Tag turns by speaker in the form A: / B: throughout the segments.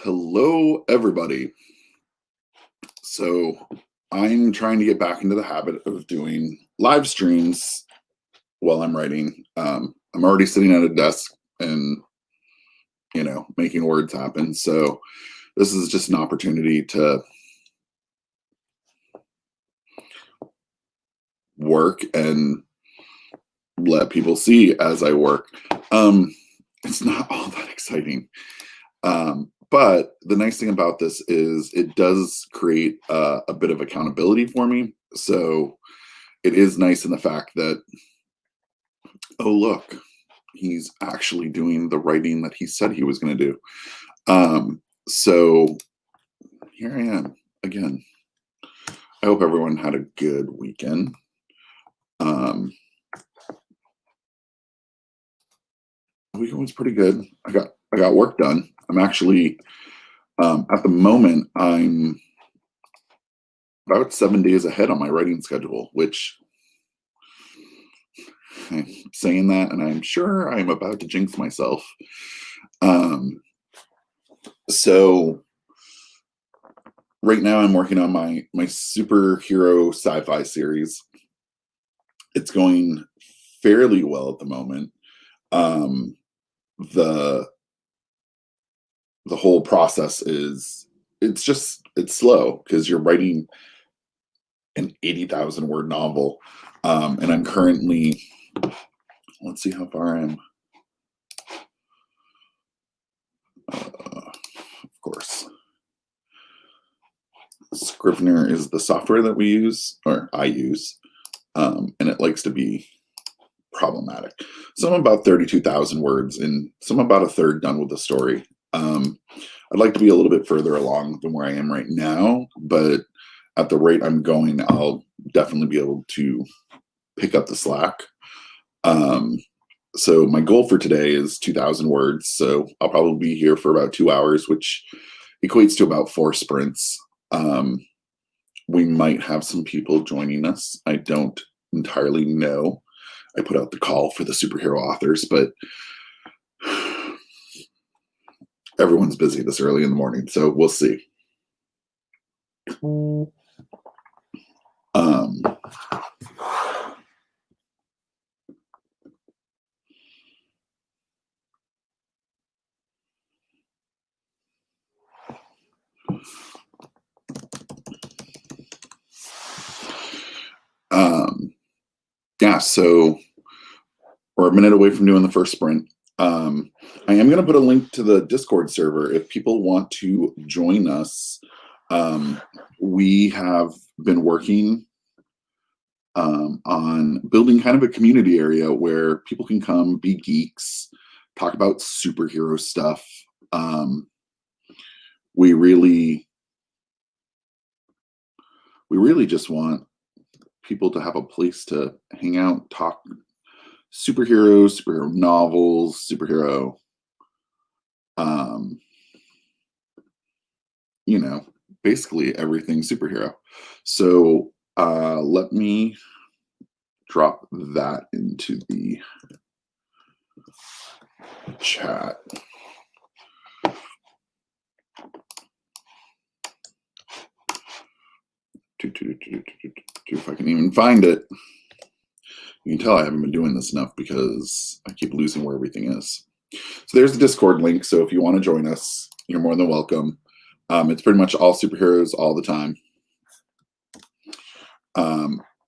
A: Hello, everybody. So, I'm trying to get back into the habit of doing live streams while I'm writing. I'm already sitting at a desk and, making words happen. So, this is just an opportunity to work and let people see as I work. Um, it's not all that exciting. But the nice thing about this is it does create a bit of accountability for me. So it is nice in the fact that, oh, look, he's actually doing the writing that he said he was going to do. So here I am again. I hope everyone had a good weekend. The weekend was pretty good. I got work done. I'm actually at the moment I'm about 7 days ahead on my writing schedule, which I'm saying that, and I'm sure I'm about to jinx myself. Um, so right now I'm working on my superhero sci-fi series. It's going fairly well at the moment. Um, the the whole process is it's slow because you're writing an 80,000 word novel, and I'm currently, let's see how far I am. Of course, Scrivener is the software that we use, or I use, and it likes to be problematic. So I'm about 32,000 words, and so I'm about a third done with the story. I'd like to be a little bit further along than where I am right now, but at the rate I'm going, I'll definitely be able to pick up the slack. Um, so my goal for today is 2,000 words. So I'll probably be here for about 2 hours, which equates to about 4 sprints. We might have some people joining us. I don't entirely know. I put out the call for the superhero authors, but everyone's busy this early in the morning, so we'll see. Um, um, yeah, so we're a minute away from doing the first sprint. I am going to put a link to the Discord server if people want to join us. We have been working on building kind of a community area where people can come, be geeks, talk about superhero stuff. We really just want people to have a place to hang out, talk superheroes, superhero novels, superhero, um, you know, basically everything superhero. So let me drop that into the chat. If I can even find it. You can tell I haven't been doing this enough because I keep losing where everything is. So there's the Discord link. So if you want to join us, you're more than welcome. It's pretty much all superheroes all the time.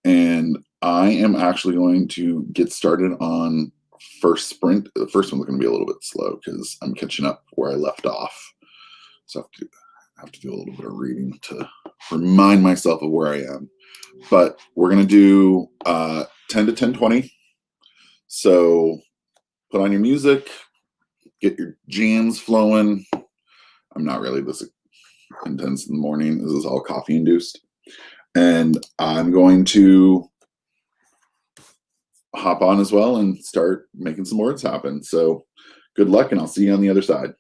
A: And I am actually going to get started on first sprint. The first one's going to be a little bit slow because I'm catching up where I left off. So I have to do a little bit of reading to remind myself of where I am. But we're going to do 10 to 10:20. So put on your music, get your jams flowing. I'm not really this intense in the morning. This is all coffee induced. And I'm going to hop on as well and start making some words happen. So good luck, and I'll see you on the other side.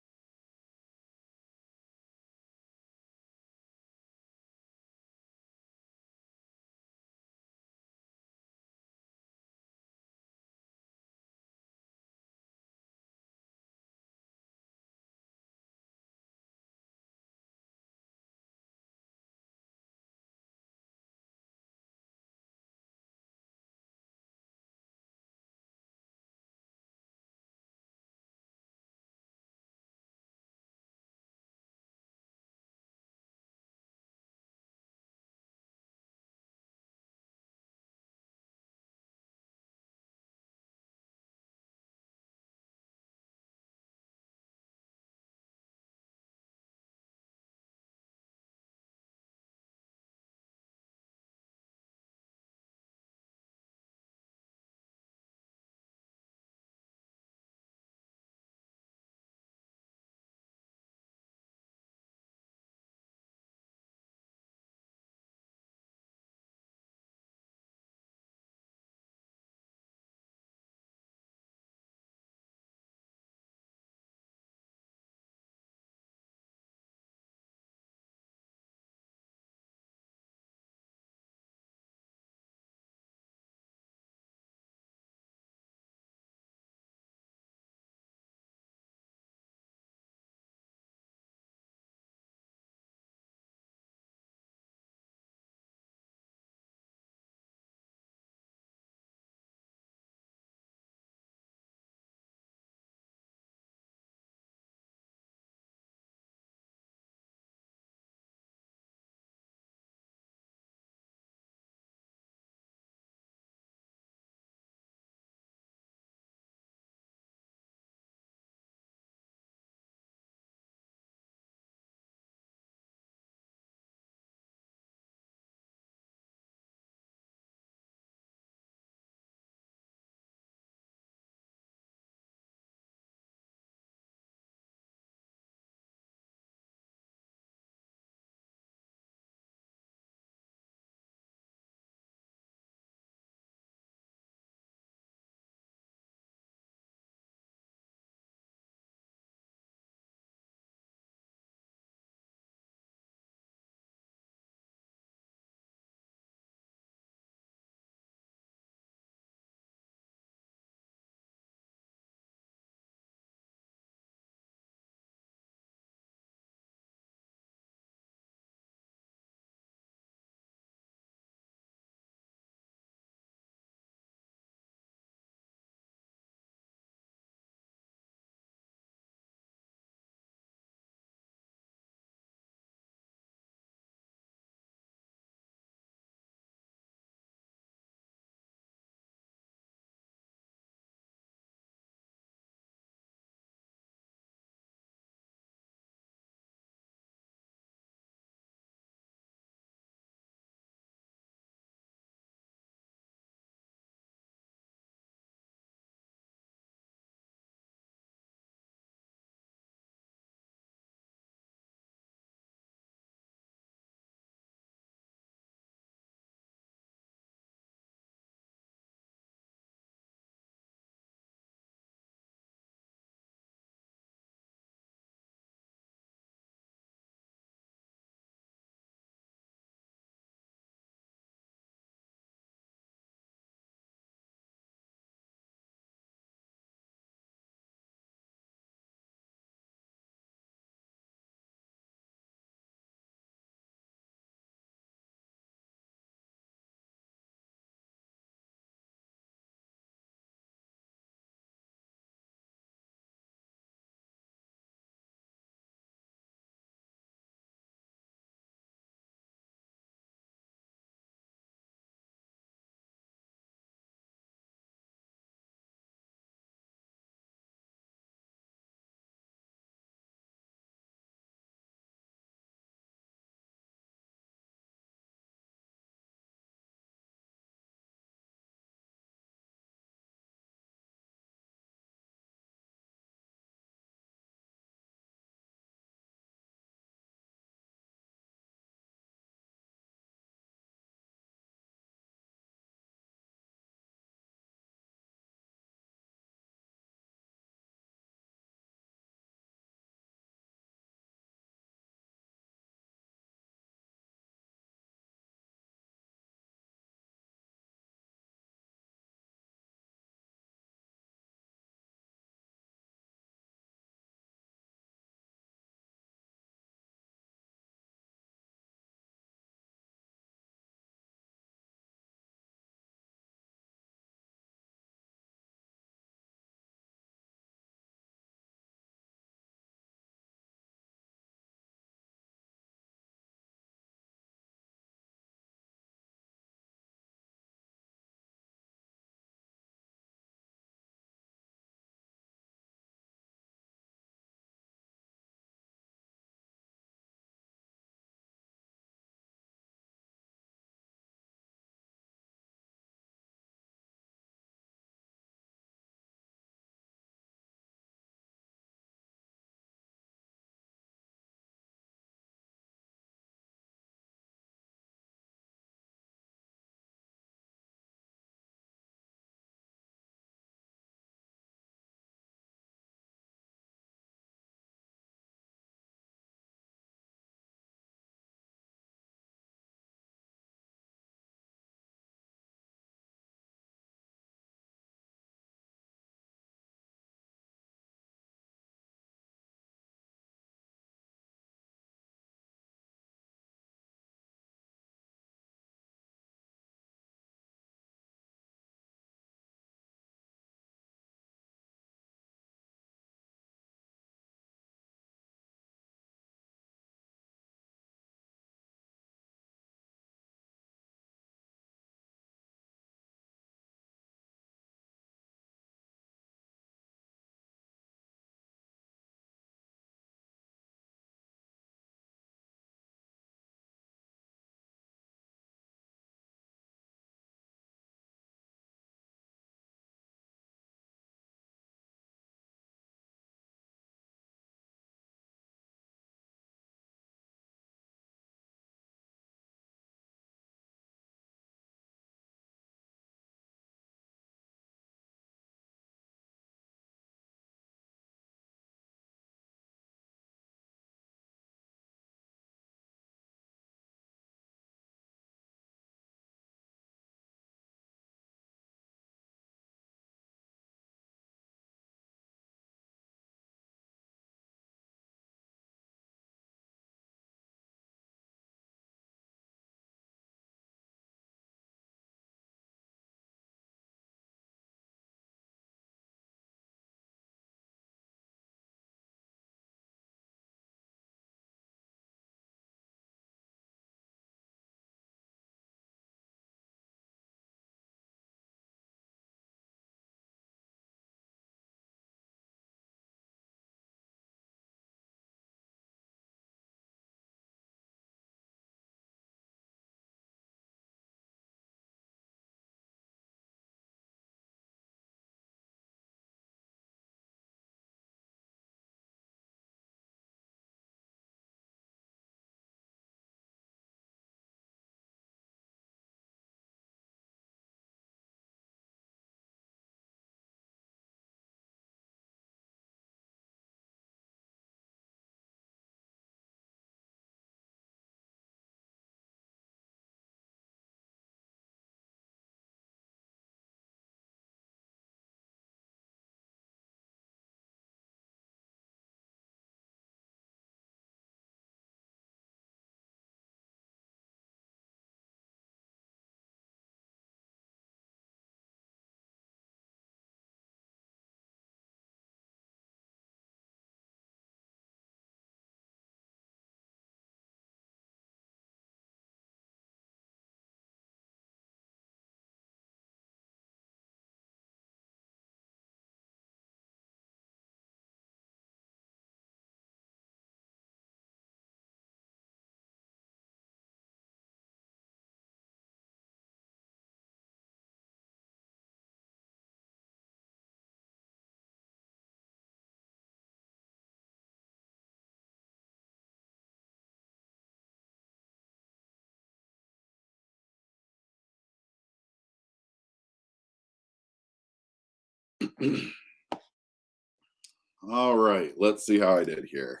A: All right, let's see how I did here.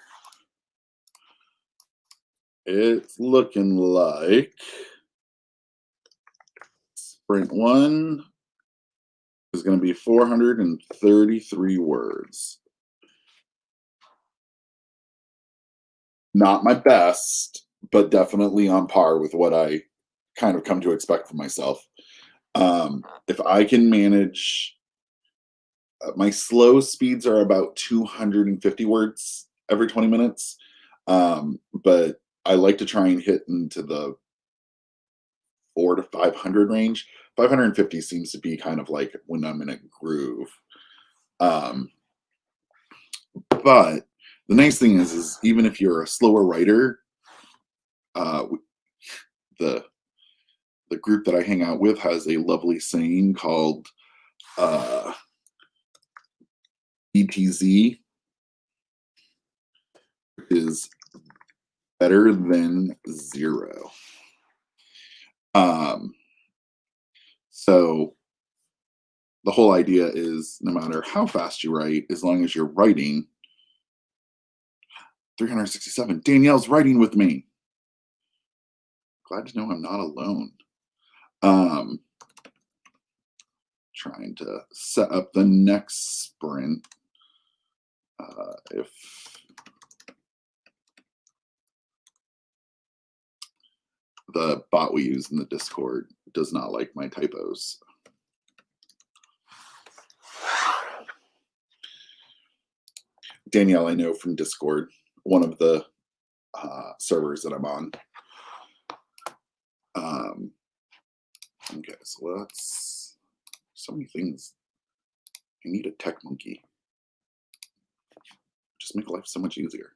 A: It's looking like sprint one is going to be 433 words. Not my best, but definitely on par with what I kind of come to expect from myself. If I can manage, my slow speeds are about 250 words every 20 minutes. But I like to try and hit into the 4 to 500 range. 550 seems to be kind of like when I'm in a groove. Um, but the nice thing is even if you're a slower writer, uh, the the group that I hang out with has a lovely saying called uh, BTZ, is better than zero. Um, so the whole idea is no matter how fast you write, as long as you're writing, 367. Danielle's writing with me. Glad to know I'm not alone. Um, Trying to set up the next sprint. If the bot we use in the Discord does not like my typos. Danielle, I know from Discord, one of the servers that I'm on. Okay, so let's, so many things. I need a tech monkey. Just make life so much easier.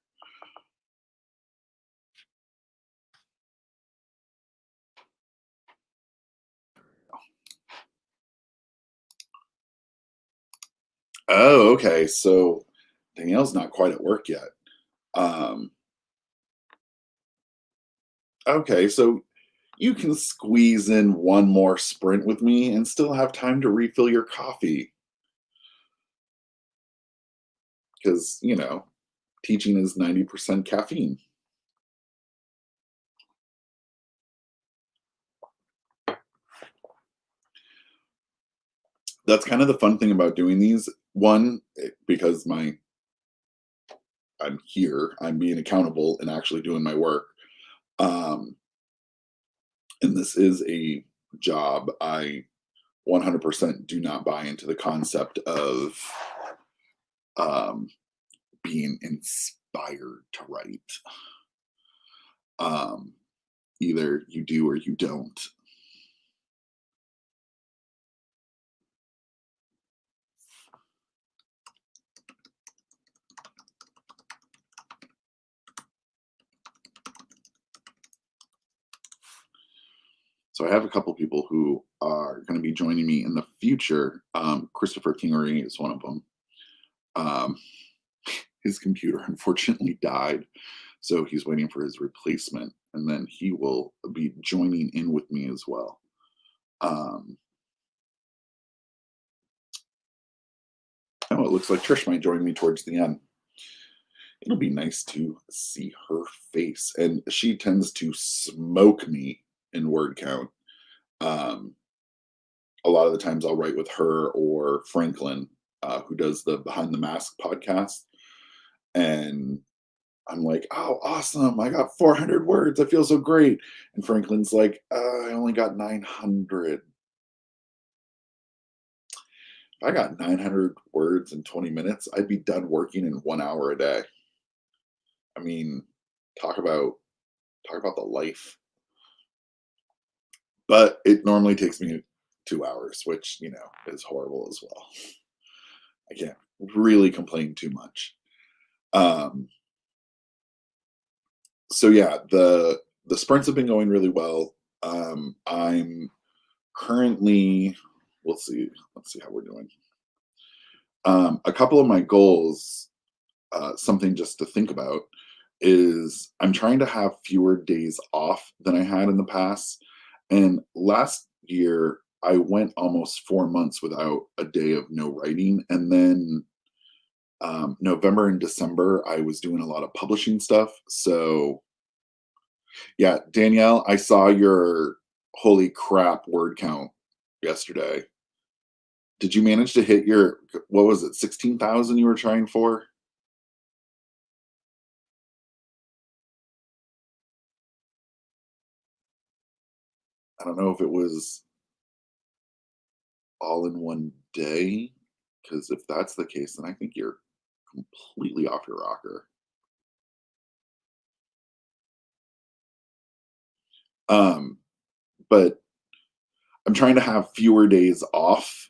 A: Oh, okay. So Danielle's not quite at work yet. Okay, so you can squeeze in one more sprint with me and still have time to refill your coffee. Because, teaching is 90% caffeine. That's kind of the fun thing about doing these. One, because I'm here, I'm being accountable and actually doing my work. And this is a job. I 100% do not buy into the concept of being inspired to write. Either you do or you don't. So I have a couple people who are going to be joining me in the future. Christopher Kingery is one of them. His computer unfortunately died, so he's waiting for his replacement, and then he will be joining in with me as well. Oh, it looks like Trish might join me towards the end. It'll be nice to see her face, and she tends to smoke me in word count. A lot of the times I'll write with her or Franklin, who does the Behind the Mask podcast. And I'm like, oh, awesome. I got 400 words. I feel so great. And Franklin's like, I only got 900. If I got 900 words in 20 minutes, I'd be done working in 1 hour a day. I mean, talk about the life. But it normally takes me 2 hours, which, is horrible as well. I can't really complain too much. So yeah, the sprints have been going really well. I'm currently, let's see how we're doing. A couple of my goals, something just to think about, is I'm trying to have fewer days off than I had in the past. And last year, I went almost 4 months without a day of no writing, and then November and December I was doing a lot of publishing stuff. So yeah, Danielle, I saw your holy crap word count yesterday. Did you manage to hit your, what was it, 16,000 you were trying for? I don't know if it was all in one day, because if that's the case, then I think you're completely off your rocker. But I'm trying to have fewer days off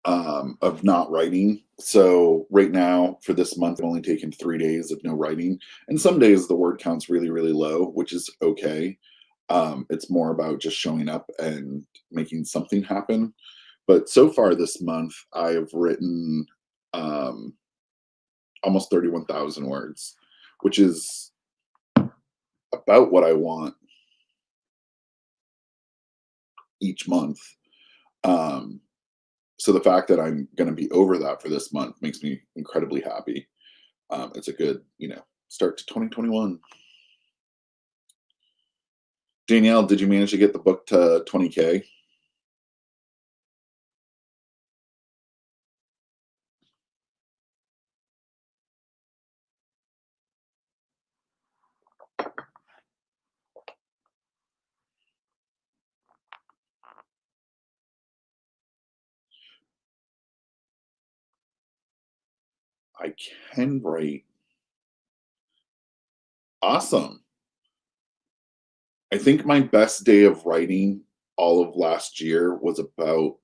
A: of not writing. So right now for this month, I've only taken 3 days of no writing, and some days the word count's really, really low, which is okay. It's more about just showing up and making something happen. But so far this month, I have written um, almost 31,000 words, which is about what I want each month. Um, so the fact that I'm going to be over that for this month makes me incredibly happy. It's a good, start to 2021. Danielle, did you manage to get the book to 20K? I can write. Awesome. I think my best day of writing all of last year was about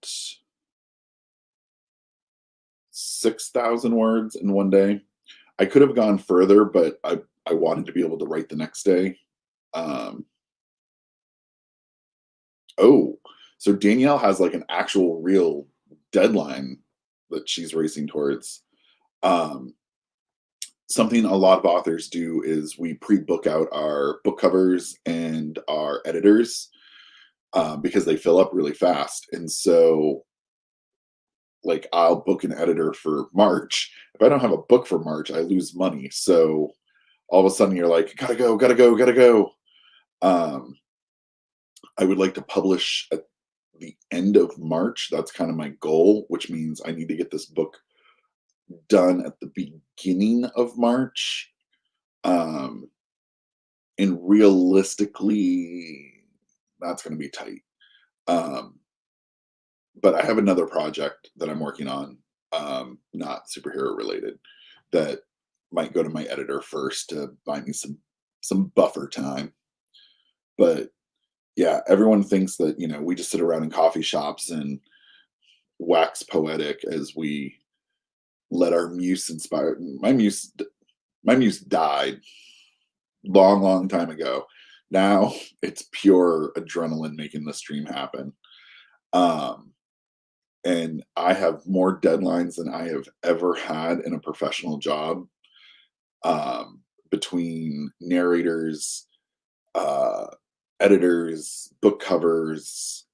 A: 6,000 words in one day. I could have gone further, but I wanted to be able to write the next day. Um, oh, so Danielle has like an actual real deadline that she's racing towards. Um, Something a lot of authors do is we pre-book out our book covers and our editors because they fill up really fast. And so, like, I'll book an editor for March. If I don't have a book for March, I lose money. So all of a sudden, you're like, gotta go, gotta go, gotta go. Um, I would like to publish at the end of March. That's kind of my goal, which means I need to get this book done at the beginning of March. Um, and realistically, that's going to be tight. Um, but I have another project that I'm working on, not superhero related, that might go to my editor first to buy me some buffer time. But yeah, everyone thinks that we just sit around in coffee shops and wax poetic as we let our muse inspire. My muse died long, long time ago. Now it's pure adrenaline making the stream happen. Um, and I have more deadlines than I have ever had in a professional job, between narrators, uh, editors, book covers,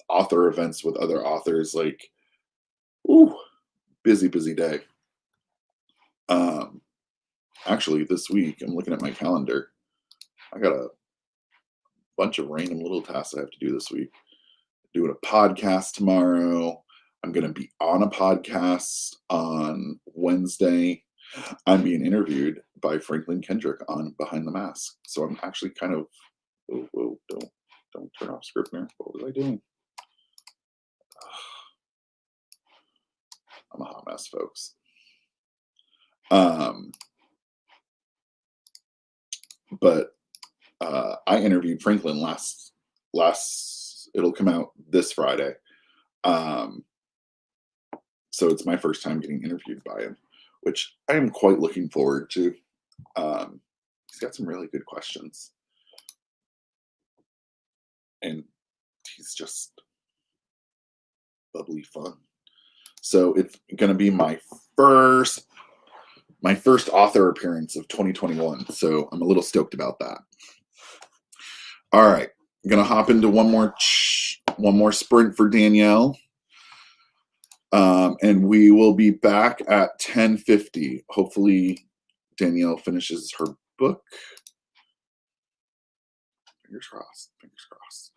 A: author events with other authors. Like, ooh, busy, busy day. Um, Actually, this week, I'm looking at my calendar. I got a bunch of random little tasks I have to do this week. Doing a podcast tomorrow. I'm going to be on a podcast on Wednesday. I'm being interviewed by Franklin Kendrick on Behind the Mask. So I'm actually kind of, whoa, don't turn off Scrivener. What was I doing? I'm a hot mess, folks. But I interviewed Franklin last. It'll come out this Friday. So it's my first time getting interviewed by him, which I am quite looking forward to. He's got some really good questions, and he's just bubbly fun. So it's going to be my first author appearance of 2021. So I'm a little stoked about that. All right, I'm going to hop into one more one more sprint for Danielle. And we will be back at 10:50. Hopefully Danielle finishes her book. Fingers crossed, fingers crossed.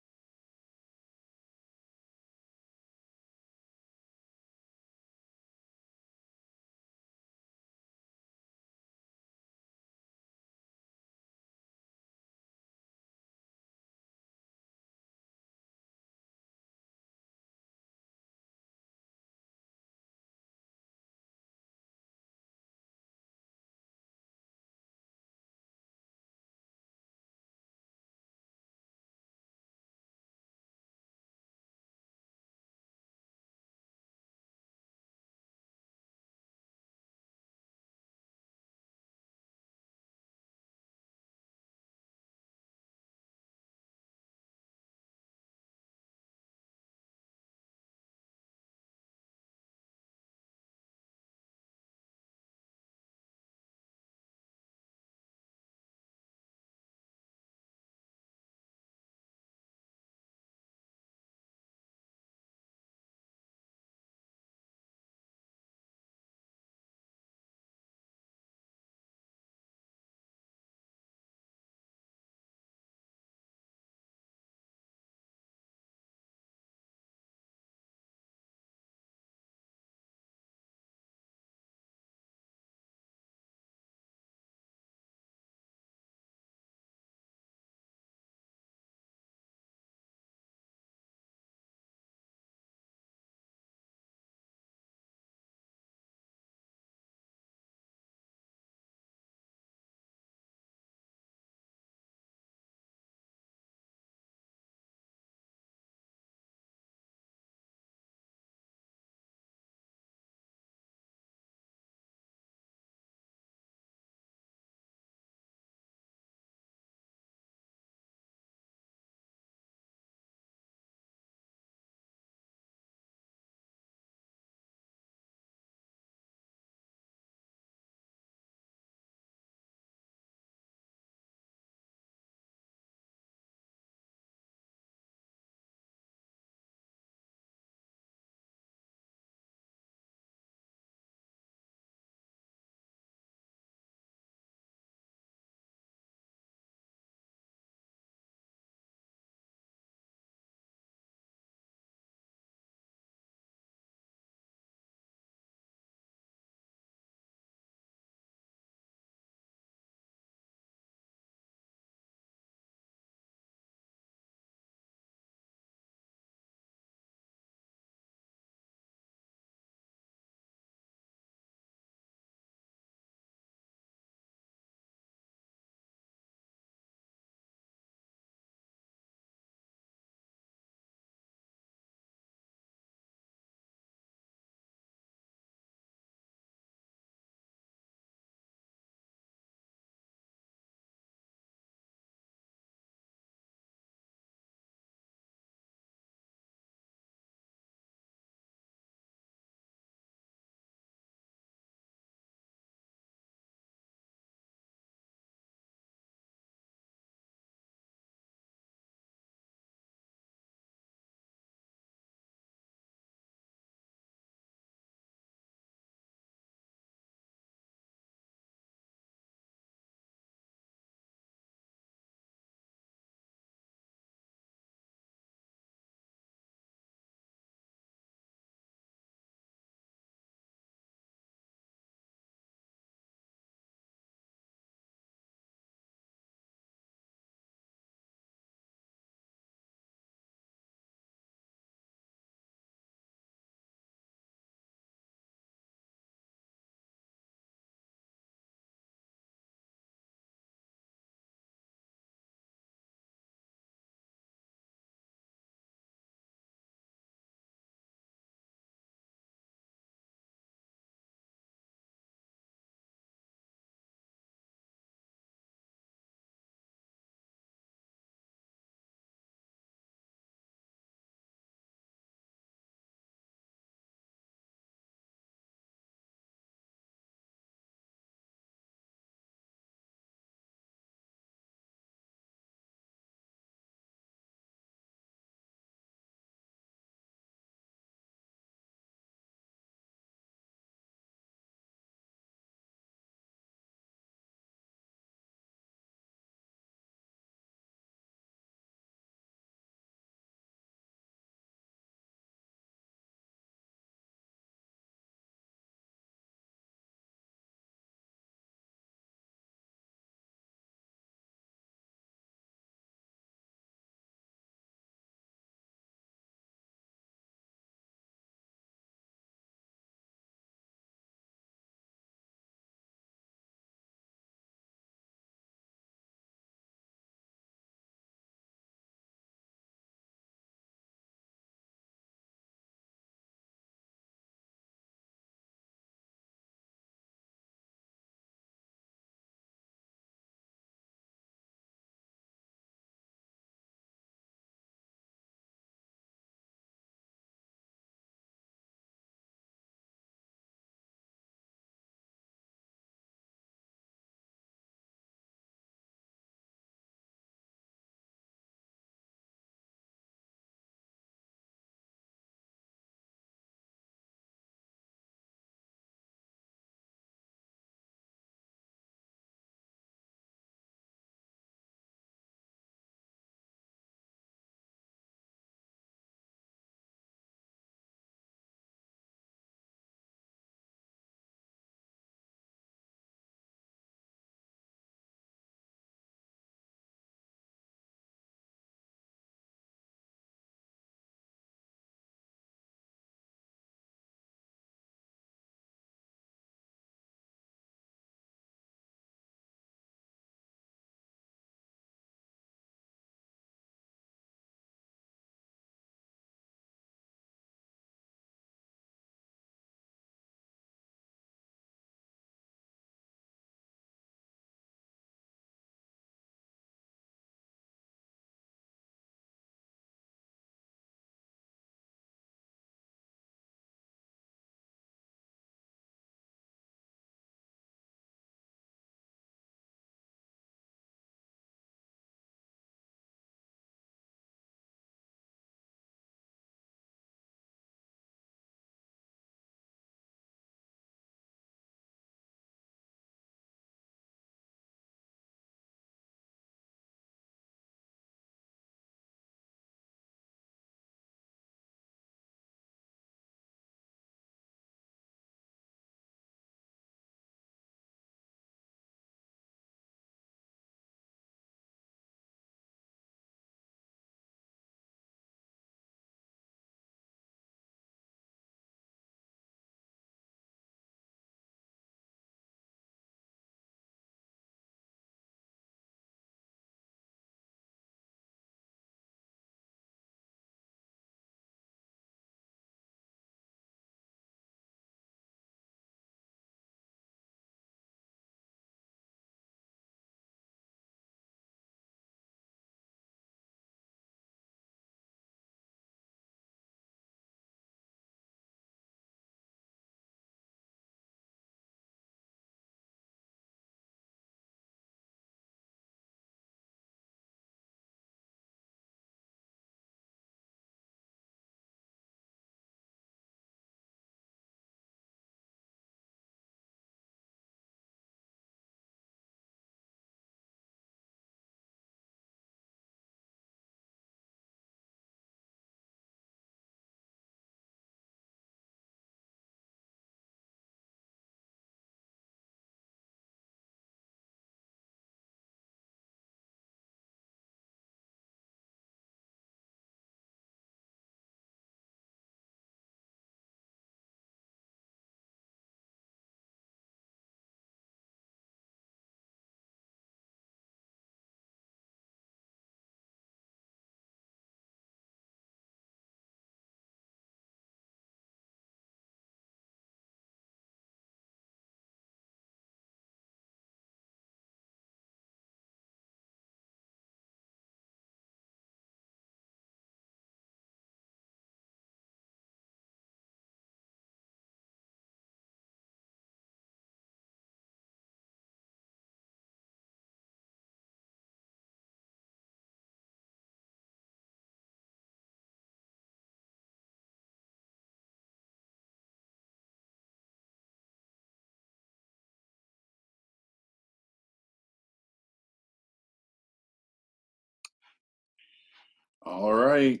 A: All right.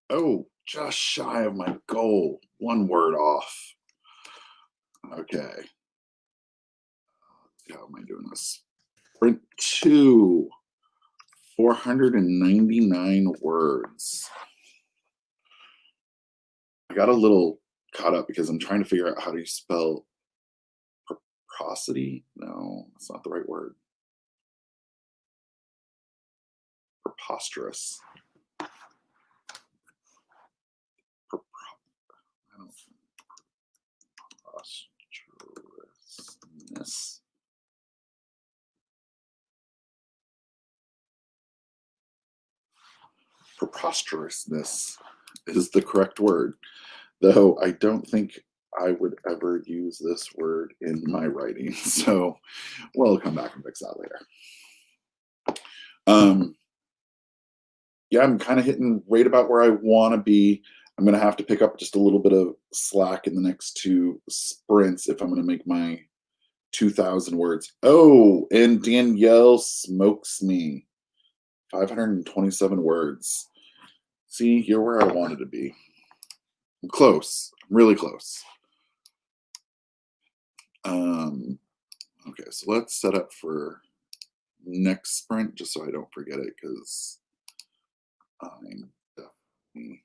A: Oh, just shy of my goal. One word off. Okay. How am I doing this? Sprint 2, 499 words. I got a little caught up because I'm trying to figure out how do you spell prosody. No, that's not the right word. Preposterous. Pre- I don't preposterousness. Preposterousness is the correct word, though I don't think I would ever use this word in my writing. So we'll come back and fix that later. Um, yeah, I'm kind of hitting right about where I want to be. I'm going to have to pick up just a little bit of slack in the next 2 sprints if I'm going to make my 2,000 words. Oh, and Danielle smokes me. 527 words. See, you're where I wanted to be. I'm close. I'm really close. Okay, so let's set up for next sprint just so I don't forget it because I'm definitely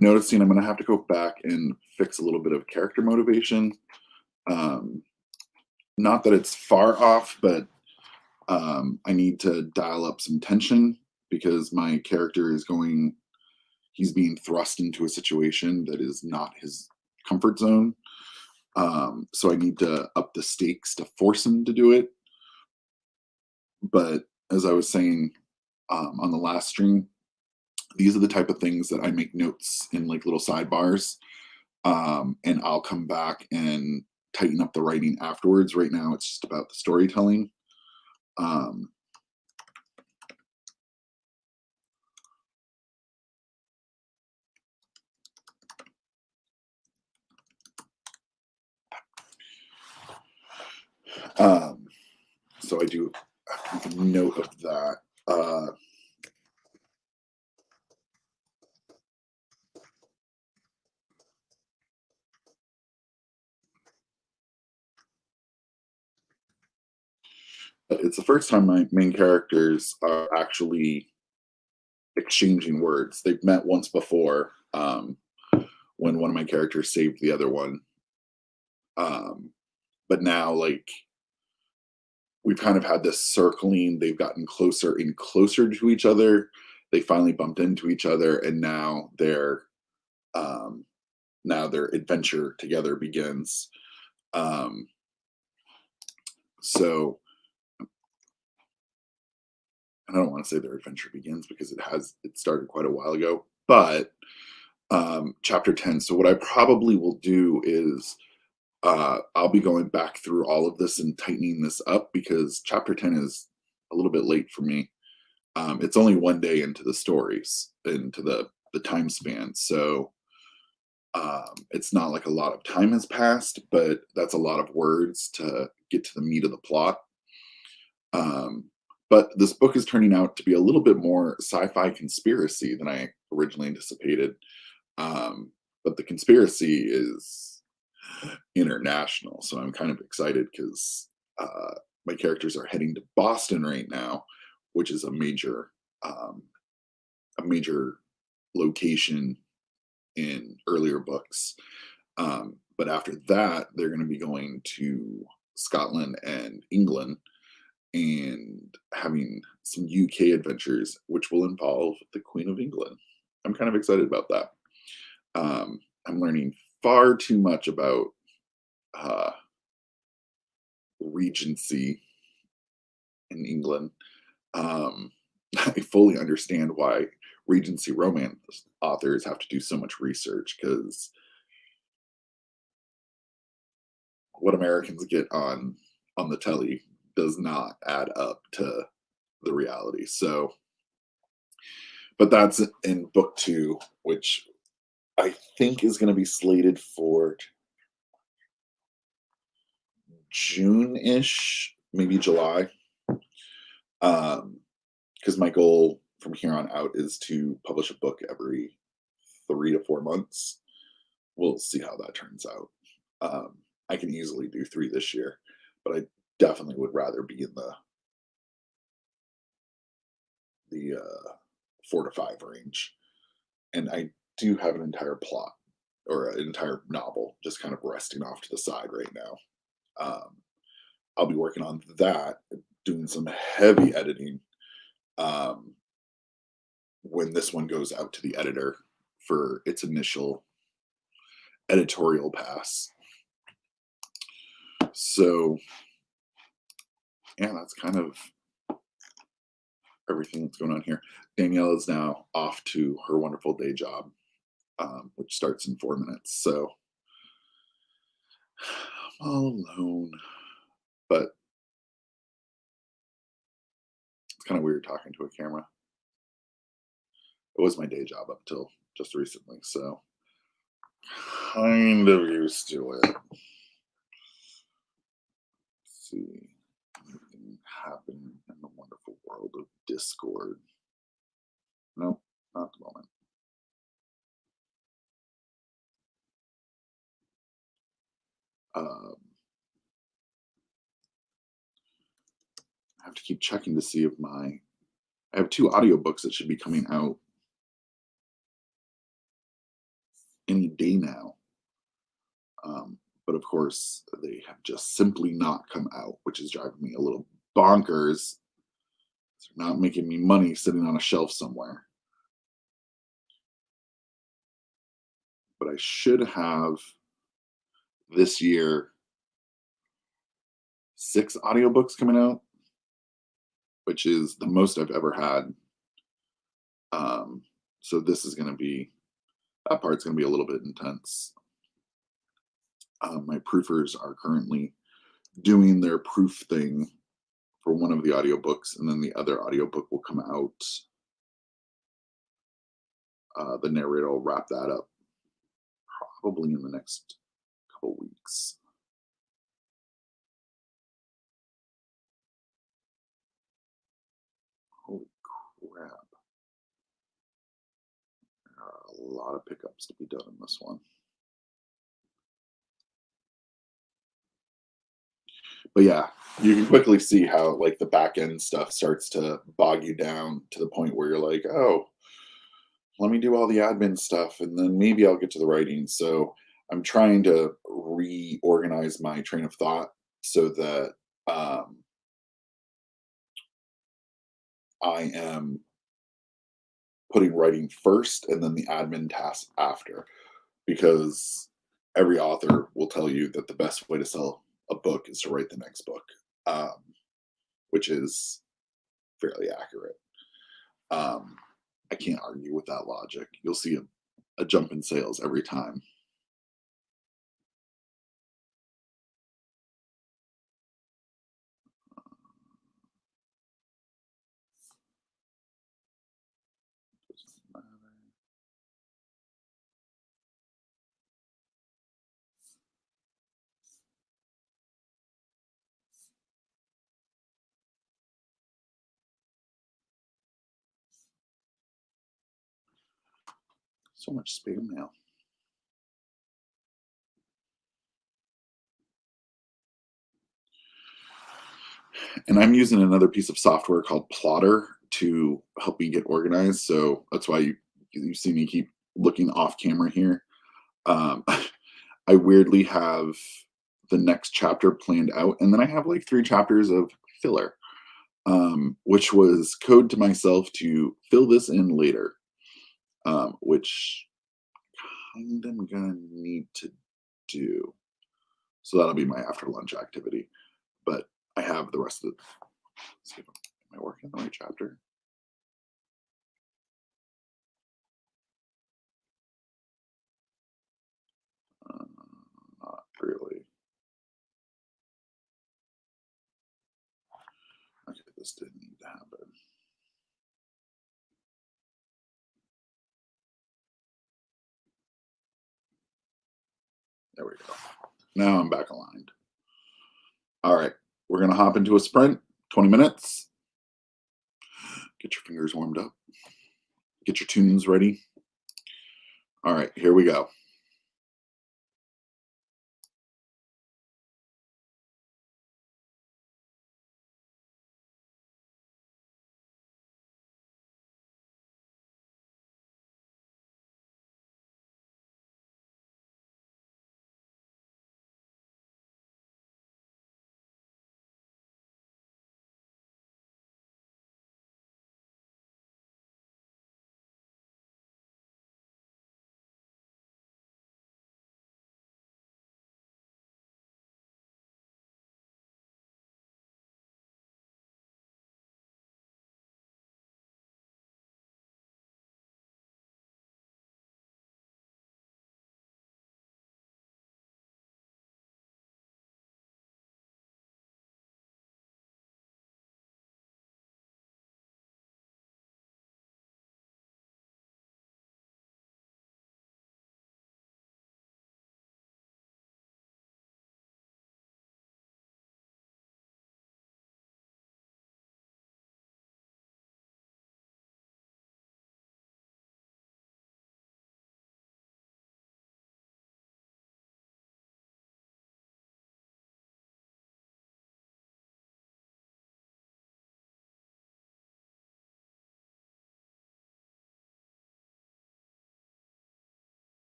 A: noticing I'm going to have to go back and fix a little bit of character motivation. Not that it's far off, but I need to dial up some tension because my character is he's being thrust into a situation that is not his comfort zone. So I need to up the stakes to force him to do it. But as I was saying on the last stream, these are the type of things that I make notes in like little sidebars, and I'll come back and tighten up the writing afterwards. Right now, it's just about the storytelling. Um, um, so I do make a note of that. It's the first time my main characters are actually exchanging words. They've met once before, when one of my characters saved the other one. But now, like, we've kind of had this circling. They've gotten closer and closer to each other. They finally bumped into each other, and um, now their adventure together begins. Um, so I don't want to say their adventure begins because it started quite a while ago, but chapter 10. So what I probably will do is I'll be going back through all of this and tightening this up because chapter 10 is a little bit late for me. It's only one day into the stories, into the time span. So it's not like a lot of time has passed, but that's a lot of words to get to the meat of the plot. Um, but this book is turning out to be a little bit more sci-fi conspiracy than I originally anticipated. But the conspiracy is international, so I'm kind of excited because my characters are heading to Boston right now, which is um, a major location in earlier books. But after that, they're going to be going to Scotland and England and having some UK adventures, which will involve the Queen of England. I'm kind of excited about that. I'm learning far too much about uh, Regency in England. Um, I fully understand why Regency romance authors have to do so much research because what Americans get on the telly does not add up to the reality. So, but that's in book 2, which I think is going to be slated for June-ish, maybe July. Because my goal from here on out is to publish a book every 3 to 4 months. We'll see how that turns out. I can easily do 3 this year, but I definitely would rather be in the 4 to 5 range. And I do have an entire plot or an entire novel just kind of resting off to the side right now. Um, I'll be working on that, doing some heavy editing um, when this one goes out to the editor for its initial editorial pass. So, yeah, that's kind of everything that's going on here. Danielle is now off to her wonderful day job, which starts in 4 minutes. So, I'm all alone, but it's kind of weird talking to a camera. It was my day job up till just recently, so kind of used to it. Let's see anything happening in the wonderful world of Discord. Nope, not at the moment. I have to keep checking to see if I have 2 audiobooks that should be coming out any day now. But of course, they have just simply not come out, which is driving me a little bonkers. They're not making me money sitting on a shelf somewhere. But I should have this year 6 audiobooks coming out, which is the most I've ever had. So this is going to be, that part's going to be a little bit intense. My proofers are currently doing their proof thing for one of the audiobooks, and then the other audiobook will come out. The narrator will wrap that up probably in the next couple weeks. Holy crap. There are a lot of pickups to be done in this one. But yeah, you can quickly see how like the back end stuff starts to bog you down to the point where you're like, oh, let me do all the admin stuff and then maybe I'll get to the writing. So I'm trying to reorganize my train of thought so that I am putting writing first and then the admin tasks after. Because every author will tell you that the best way to sell a book is to write the next book, which is fairly accurate. I can't argue with that logic. You'll see a jump in sales every time. Doesn't matter. So much spam mail. And I'm using another piece of software called Plotter to help me get organized. So that's why you see me keep looking off camera here. I weirdly have the next chapter planned out, and then I have like 3 chapters of filler, which was code to myself to fill this in later, which kind of I'm gonna need to do. So that'll be my after lunch activity. But I have the rest of the. Let's see if am I working on the right chapter? Not really. Okay, this didn't need to happen. There we go. Now I'm back aligned. All right, we're gonna hop into a sprint, 20 minutes. Get your fingers warmed up. Get your tunes ready. All right, here we go.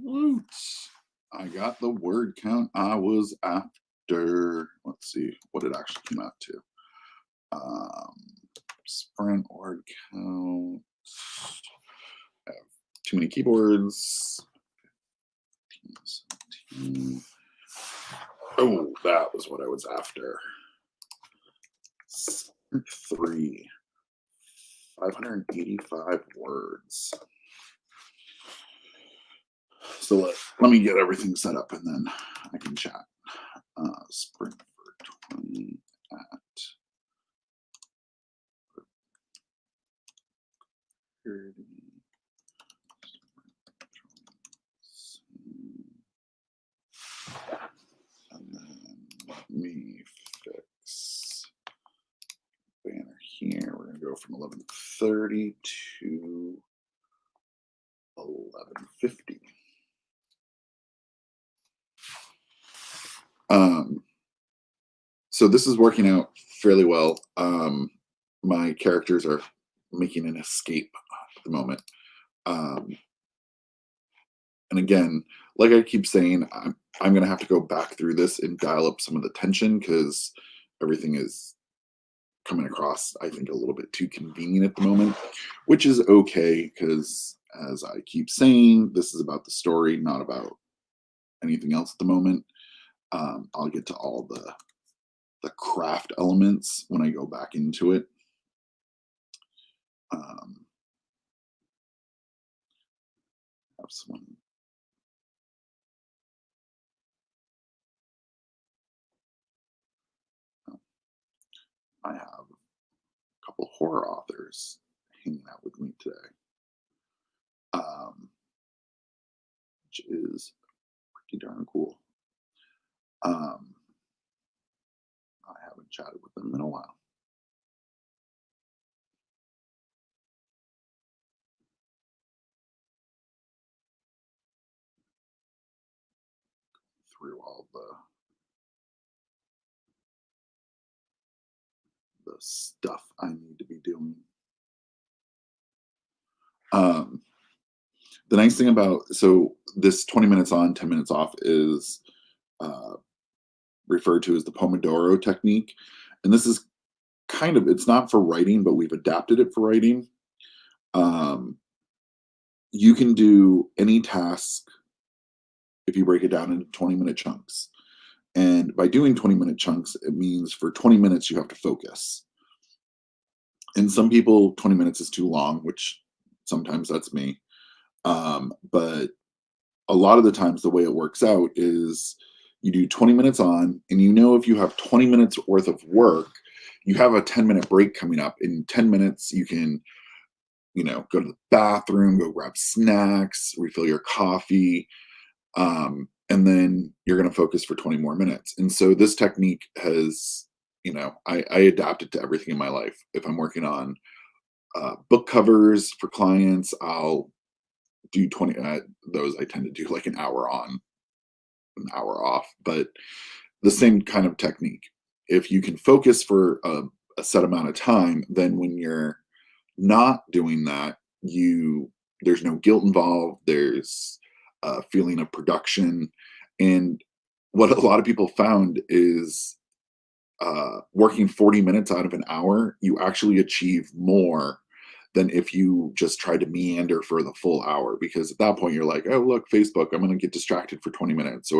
A: Woot. I got the word count I was after. Let's see what it actually came out to. Sprint word count. I have too many keyboards. 17. Oh, that was what I was after. 3. 585 words. So let me get everything set up and then I can chat. Sprint for 20 at 30. And then let me fix banner here. We're going to go from 11:30 to 11:50. So this is working out fairly well. My characters are making an escape at the moment. And again, like I keep saying, I'm going to have to go back through this and dial up some of the tension because everything is coming across, I think, a little bit too convenient at the moment, which is okay because, as I keep saying, this is about the story, not about anything else at the moment. I'll get to all the craft elements when I go back into it. Have someone. I have a couple horror authors hanging out with me today, which is pretty darn cool. I haven't chatted with them in a while. Through all the stuff I need to be doing. The nice thing about this 20 minutes on, 10 minutes off is referred to as the Pomodoro Technique, and this is it's not for writing, but we've adapted it for writing. You can do any task if you break it down into 20-minute chunks. And by doing 20-minute chunks, it means for 20 minutes you have to focus. And some people, 20 minutes is too long, which sometimes that's me. But a lot of the times the way it works out is you do 20 minutes on, and if you have 20 minutes worth of work, you have a 10-minute break coming up. In 10 minutes, you can, go to the bathroom, go grab snacks, refill your coffee, and then you're going to focus for 20 more minutes. And so this technique has, I adapt it to everything in my life. If I'm working on book covers for clients, I'll do 20. Those I tend to do like an hour on, an hour off, but the same kind of technique. If you can focus for a set amount of time, then when you're not doing that, there's no guilt involved. There's a feeling of production. And what a lot of people found is working 40 minutes out of an hour, you actually achieve more than if you just try to meander for the full hour, because at that point you're like, oh, look, Facebook, I'm going to get distracted for 20 minutes.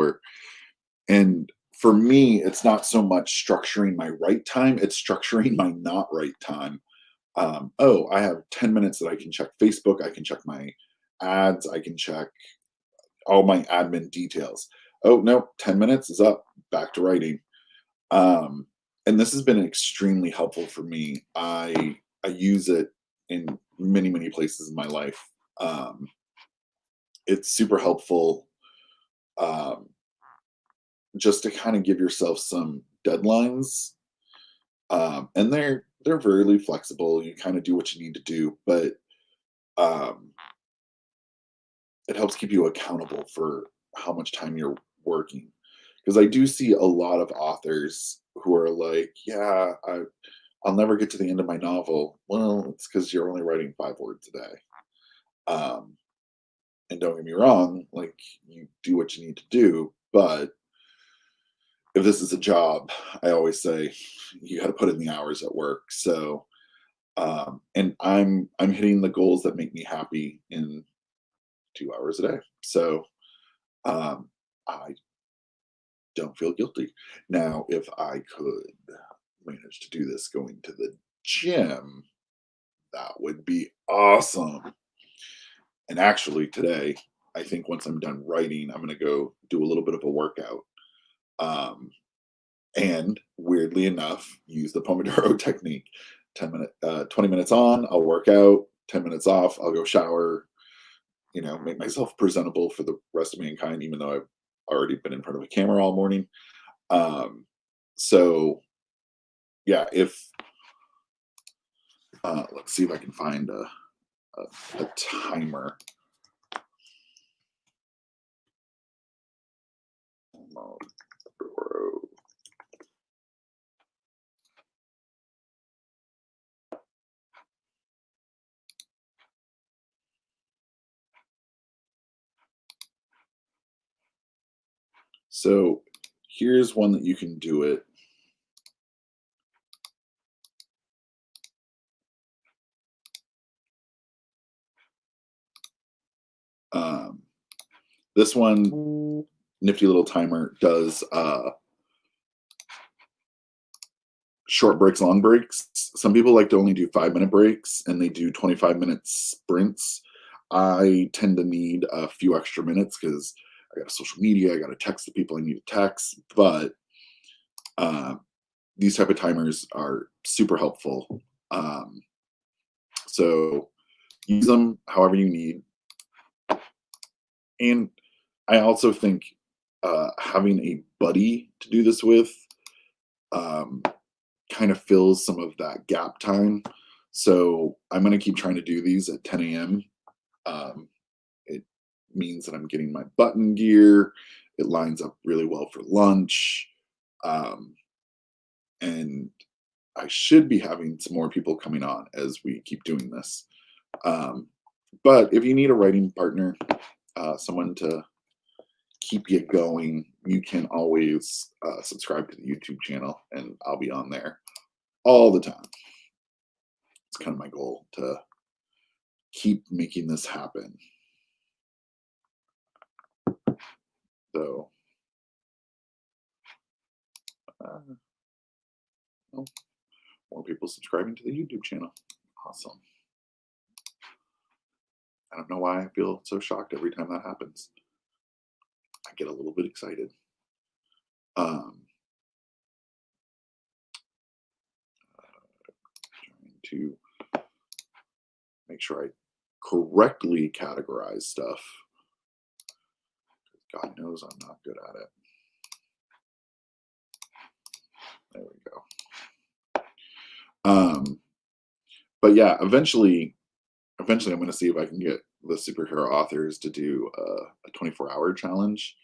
A: And for me, it's not so much structuring my right time, it's structuring my not right time. I have 10 minutes that I can check Facebook, I can check my ads, I can check all my admin details. Oh, no, 10 minutes is up, back to writing. And this has been extremely helpful for me. I use it in many, many places in my life. It's super helpful just to kind of give yourself some deadlines. And they're very flexible. You kind of do what you need to do, but it helps keep you accountable for how much time you're working. Because I do see a lot of authors who are like, yeah, I'll never get to the end of my novel. Well, it's because you're only writing 5 words a day. And don't get me wrong, like, you do what you need to do, but if this is a job, I always say you got to put in the hours at work. So, and I'm hitting the goals that make me happy in 2 hours a day. So, um, I don't feel guilty. Now, if I could manage to do this going to the gym, that would be awesome. And actually, today, I think once I'm done writing, I'm going to go do a little bit of a workout. Um, and weirdly enough, use the Pomodoro technique. 20 minutes on, I'll work out. 10 minutes off, I'll go shower. Make myself presentable for the rest of mankind, even though I've already been in front of a camera all morning. So yeah, if let's see if I can find a timer. Pomodoro. So here's one that you can do it. This one, nifty little timer, does short breaks, long breaks. Some people like to only do 5-minute breaks, and they do 25-minute sprints. I tend to need a few extra minutes because I got social media, I got to text the people I need to text. But these type of timers are super helpful. So use them however you need. And I also think having a buddy to do this with kind of fills some of that gap time. So I'm going to keep trying to do these at 10 a.m. It means that I'm getting my button gear. It lines up really well for lunch. And I should be having some more people coming on as we keep doing this. But if you need a writing partner, someone to keep you going, you can always subscribe to the YouTube channel, and I'll be on there all the time. It's kind of my goal to keep making this happen. So, well, more people subscribing to the YouTube channel. Awesome. I don't know why I feel so shocked every time that happens. I get a little bit excited. Trying to make sure I correctly categorize stuff. God knows I'm not good at it. There we go. But yeah, eventually I'm going to see if I can get the superhero authors to do a 24-hour challenge.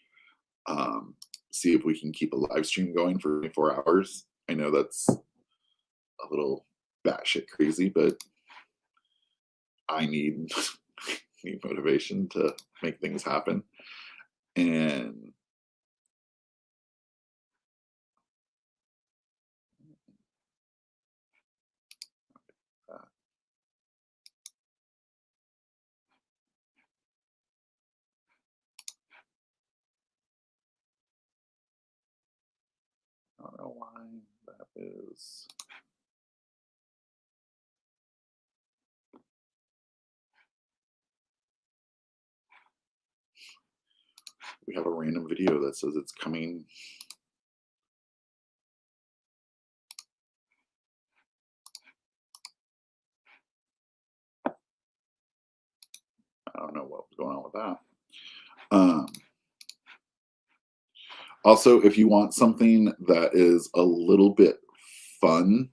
A: See if we can keep a live stream going for 24 hours. I know that's a little batshit crazy, but I need need motivation to make things happen. And I don't know why that is. We have a random video that says it's coming. I don't know what was going on with that. Also, if you want something that is a little bit fun,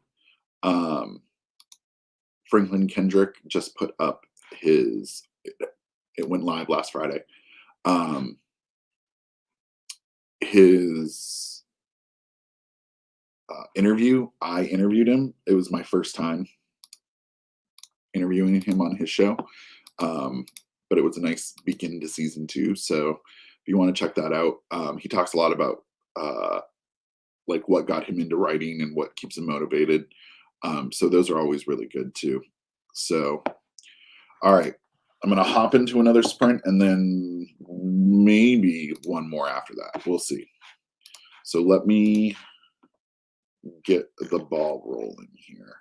A: Franklin Kendrick just put up it went live last Friday. His interview, I interviewed him. It was my first time interviewing him on his show. but it was a nice beginning to season 2. So if you want to check that out, he talks a lot about uh, like what got him into writing and what keeps him motivated. So those are always really good too. So, all right, I'm gonna hop into another sprint and then maybe one more after that. We'll see. So let me get the ball rolling here.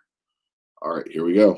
A: All right, here we go.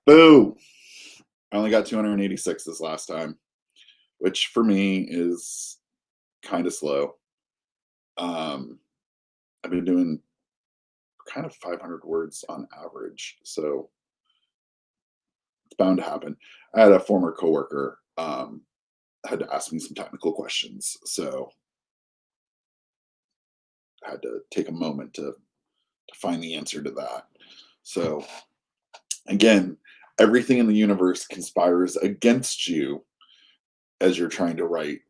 A: Boo! I only got 286 this last time, which for me is kind of slow. Um, I've been doing kind of 500 words on average, so it's bound to happen. I had a former coworker had to ask me some technical questions, so I had to take a moment to find the answer to that. So again, everything in the universe conspires against you as you're trying to write,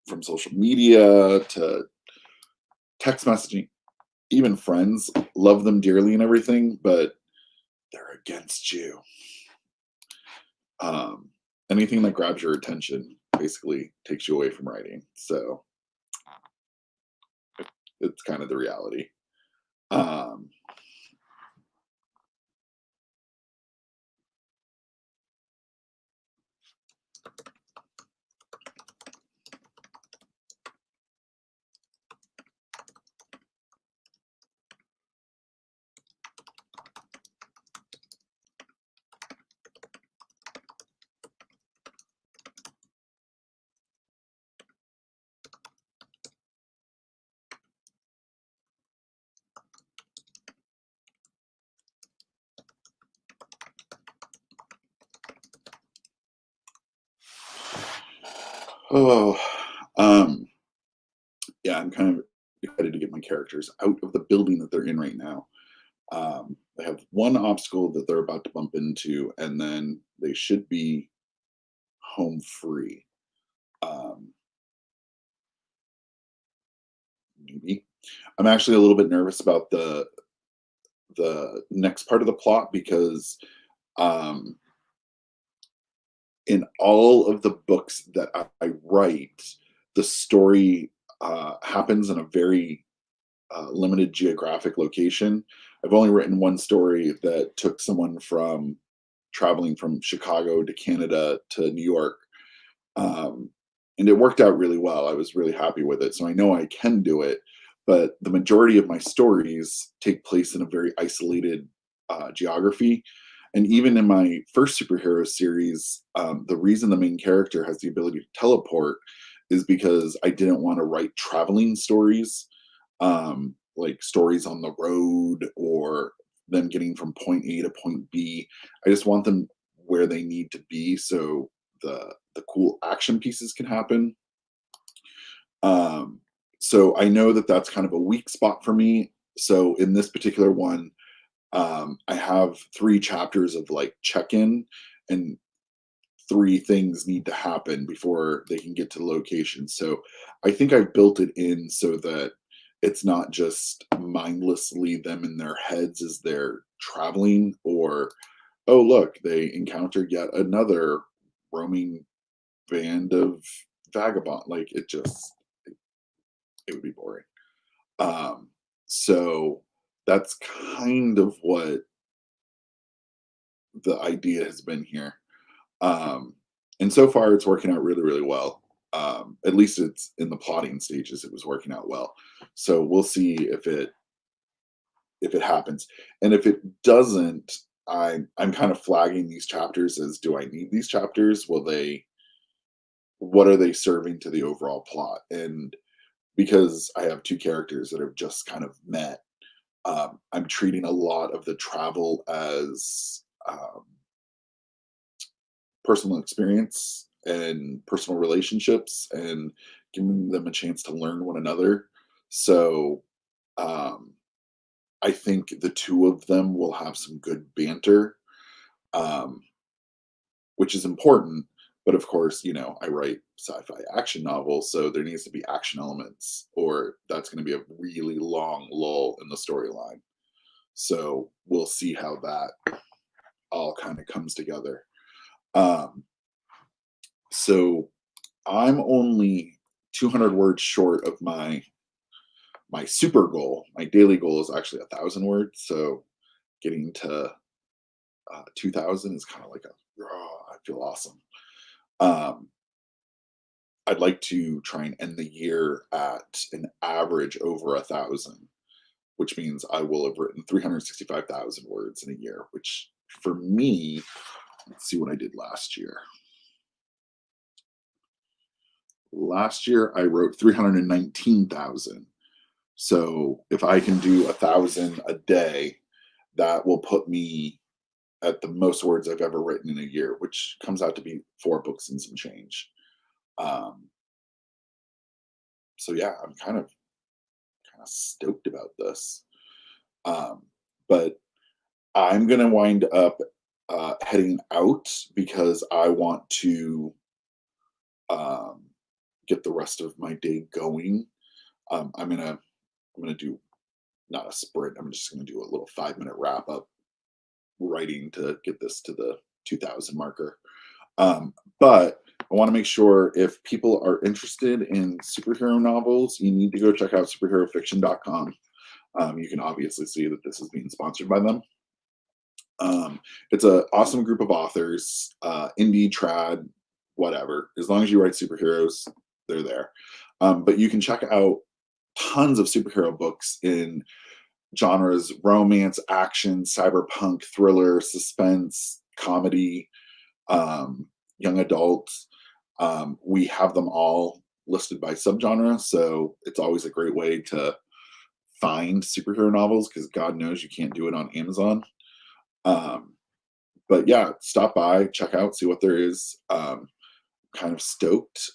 A: from social media to text messaging. Even friends, love them dearly and everything, but they're against you. Um, Anything that grabs your attention basically takes you away from writing. So it's kind of the reality. Um, oh, um, yeah, I'm kind of excited to get my characters out of the building that they're in right now. They have one obstacle that they're about to bump into, and then they should be home free. Um, Maybe. I'm actually a little bit nervous about the next part of the plot because um, in all of the books that I write, the story happens in a very limited geographic location. I've only written one story that took someone from traveling from Chicago to Canada to New York, um, and it worked out really well. I was really happy with it, so I know I can do it. But the majority of my stories take place in a very isolated geography. And even in my first superhero series, the reason the main character has the ability to teleport is because I didn't want to write traveling stories, like stories on the road or them getting from point A to point B. I just want them where they need to be so the cool action pieces can happen. Um, so I know that that's kind of a weak spot for me. So in this particular one, I have 3 chapters of like check-in, and 3 things need to happen before they can get to the location. So I think I've built it in so that it's not just mindlessly them in their heads as they're traveling, or oh look, they encountered yet another roaming band of vagabond. Like it would be boring. Um, so that's kind of what the idea has been here. Um, and so far it's working out really, really well. At least it's in the plotting stages, it was working out well. So we'll see if it happens. And if it doesn't, I'm kind of flagging these chapters as, do I need these chapters? Will they, what are they serving to the overall plot? And because I have 2 characters that have just kind of met, I'm treating a lot of the travel as personal experience and personal relationships and giving them a chance to learn one another. So um, I think the 2 of them will have some good banter, um, which is important. But of course, I write sci-fi action novels, so there needs to be action elements, or that's going to be a really long lull in the storyline. So we'll see how that all kind of comes together. Um, so I'm only 200 words short of my super goal. My daily goal is actually 1,000 words. So getting to 2,000 is kind of like I feel awesome. Um, I'd like to try and end the year at an average over 1,000, which means I will have written 365,000 words in a year, which for me, let's see what I did last year. Last year I wrote 319,000. So if I can do 1,000 a day, that will put me at the most words I've ever written in a year, which comes out to be 4 books and some change. Um, so yeah, I'm kind of stoked about this. But I'm gonna wind up heading out because I want to um, get the rest of my day going. I'm gonna do not a sprint. I'm just gonna do a little 5-minute wrap up writing to get this to the 2,000 marker. But I want to make sure if people are interested in superhero novels, you need to go check out superherofiction.com. You can obviously see that this is being sponsored by them. It's an awesome group of authors, indie, trad, whatever. As long as you write superheroes, they're there. But you can check out tons of superhero books in genres: romance, action, cyberpunk, thriller, suspense, comedy, young adults. We have them all listed by subgenre, so it's always a great way to find superhero novels because God knows you can't do it on Amazon. But yeah, stop by, check out, see what there is. Kind of stoked.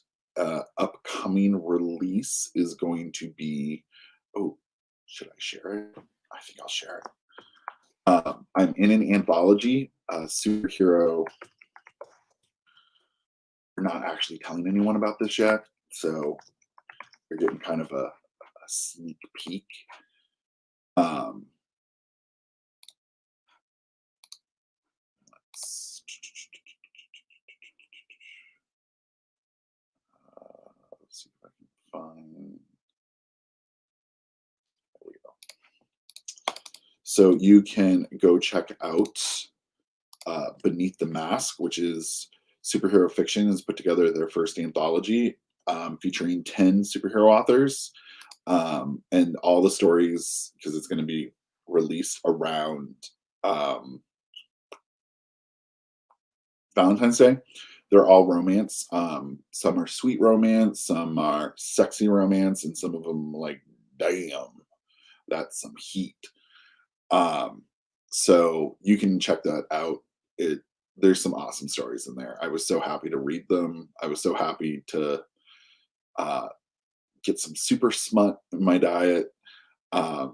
A: Upcoming release is going to be, oh, should I share it? I think I'll share it. I'm in an anthology, superhero. We're not actually telling anyone about this yet, so you're getting kind of a sneak peek. Let's see if I can find. There we go. So you can go check out Beneath the Mask, which is Superhero Fiction has put together their first anthology featuring 10 superhero authors, and all the stories, because it's going to be released around Valentine's Day. They're all romance. Some are sweet romance, some are sexy romance, and some of them like, damn, that's some heat. So you can check that out. There's some awesome stories in there. I was so happy to read them. I was so happy to get some super smut in my diet. I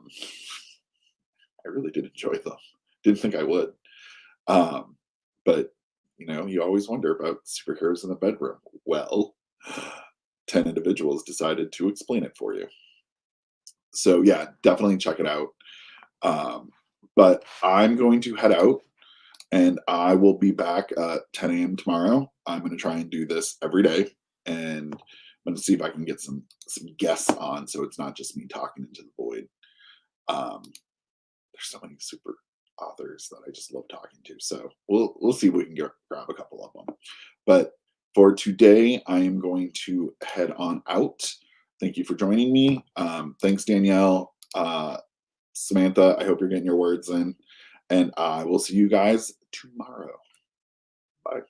A: really did enjoy them. Didn't think I would. But you always wonder about superheroes in the bedroom. Well, 10 individuals decided to explain it for you. So yeah, definitely check it out. But I'm going to head out, and I will be back at 10 a.m. tomorrow. I'm going to try and do this every day, and I'm going to see if I can get some guests on, so it's not just me talking into the void. There's so many super authors that I just love talking to, so we'll see if we can grab a couple of them. But for today, I am going to head on out. Thank you for joining me. Thanks, Danielle. Samantha, I hope you're getting your words in, and I will see you guys tomorrow. Bye.